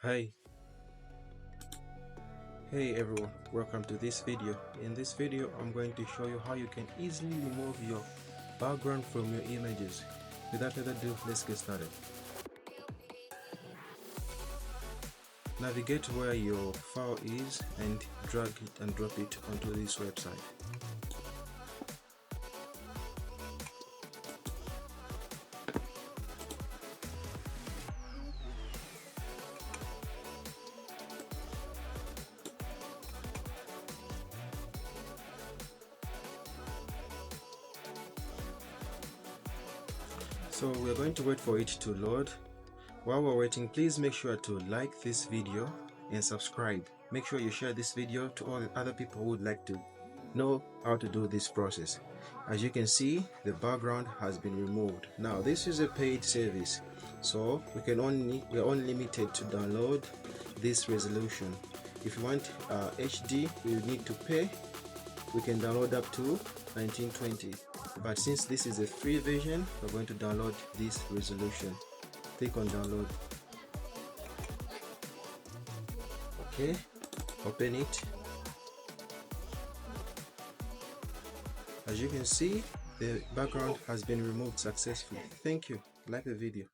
Hi, hey everyone, welcome to this video. In this video, I'm going to show you how you can easily remove your background from your images. Without further ado, let's get started. Navigate where your file is and drag it and drop it onto this website. So we're going to wait for it to load. While we're waiting, please make sure to like this video and subscribe. Make sure you share this video to all the other people who would like to know how to do this process. As you can see, the background has been removed. Now this is a paid service, so we're only limited to download this resolution. If you want HD, you need to pay. We can download up to 1920, but since this is a free version, we're going to download this resolution. Click on download. Okay, open it. As you can see, the background has been removed successfully. Thank you. Like the video.